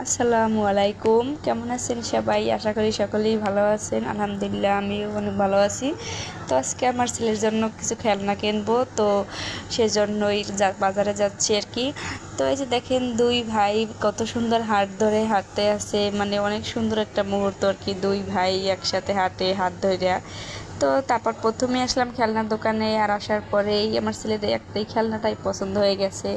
আসসালামু আলাইকুম, কেমন আছেন সবাই? আশা করি সকলেই ভালো আছেন। আলহামদুলিল্লাহ আমিও অনেক ভালো আছি। তো আজকে আমার ছেলের জন্য কিছু খেলনা কিনবো, তো সেজন্যই বাজারে যাচ্ছি আর কি। তো এই যে দেখেন, দুই ভাই কত সুন্দর হাত ধরে হাঁটতে আছে, মানে অনেক সুন্দর একটা মুহূর্ত আর কি। দুই ভাই একসাথে হাঁটে হাত ধরে। তো তারপর প্রথমে আসলাম খেলনার দোকানে, আর আসার পরেই আমার ছেলেদের একটাই খেলনাটাই পছন্দ হয়ে গেছে,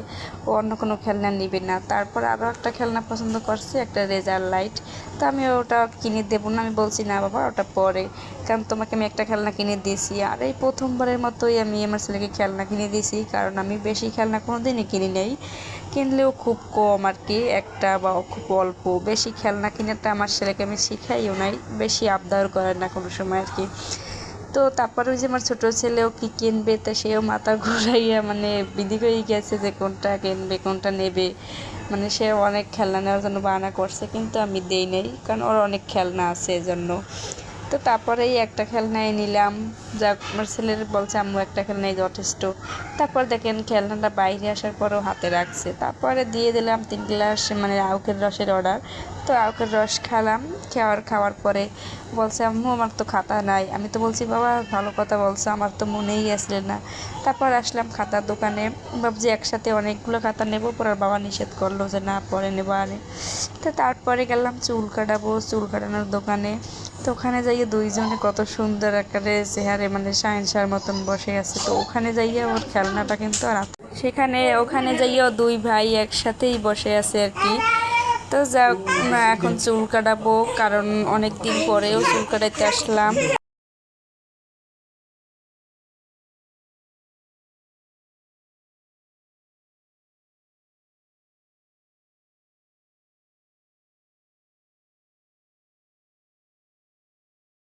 ও অন্য কোনো খেলনা নিবে না। তারপর আরও একটা খেলনা পছন্দ করছে, একটা রেজার লাইট। তো আমি ওটা কিনে দেবো না, আমি বলছি না বাবা, ওটা পরে, কারণ তোমাকে আমি একটা খেলনা কিনে দিয়েছি। আর এই প্রথমবারের মতোই আমি আমার ছেলেকে খেলনা কিনে দিয়েছি, কারণ আমি বেশি খেলনা কোনো দিনই কিনি নেই, কিনলেও খুব কম আর কি, একটা বা খুব অল্প। বেশি খেলনা কিনাটা আমার ছেলেকে আমি শিখাইও নাই, বেশি আবদার করে না কোনো সময় আর কি। তো তারপর ওই যে আমার ছোটো ছেলেও কি কিনবে, তা সেও মাথা ঘুরাইয়া মানে বিধি হয়ে গেছে যে কোনটা কিনবে কোনটা নেবে। মানে সে অনেক খেলনা নেওয়ার জন্য বায়না করছে, কিন্তু আমি দেই নাই, কারণ ওর অনেক খেলনা আছে এজন্য। তো তারপরে এই একটা খেলনাই নিলাম, যা আমার ছেলের বলছে আম্মু একটা খেলনাই যথেষ্ট। তারপর দেখেন খেলনাটা বাইরে আসার পরেও হাতে রাখছে। তারপরে দিয়ে দিলাম 3 গ্লাস মানে আখের রসের অর্ডার। তো আখের রস খেলাম, খাওয়ার পরে বলছে আম্মু আমার তো খাতা নাই। আমি তো বলছি বাবা ভালো কথা বলছো, আমার তো মনেই আসলে না। তারপর আসলাম খাতার দোকানে, ভাবছি একসাথে অনেকগুলো খাতা নেবো, পরে বাবা নিষেধ করলো যে না পরে নেবো আরে। তো তারপরে গেলাম চুল কাটাবো, চুল কাটানোর দোকানে। তো ওখানে যাইয়ে দুইজনে কত সুন্দর আকারে চেহারে মানে সায়েন্সার মতন বসে আছে। তো ওখানে যাইয়ে ওর খেলনাটা কিন্তু আর ওখানে যাইয়েও দুই ভাই একসাথেই বসে আছে আর কি। তো যাক, এখন চুল কাটাবো, কারণ অনেক দিন পরেও চুল কাটাইতে আসলাম।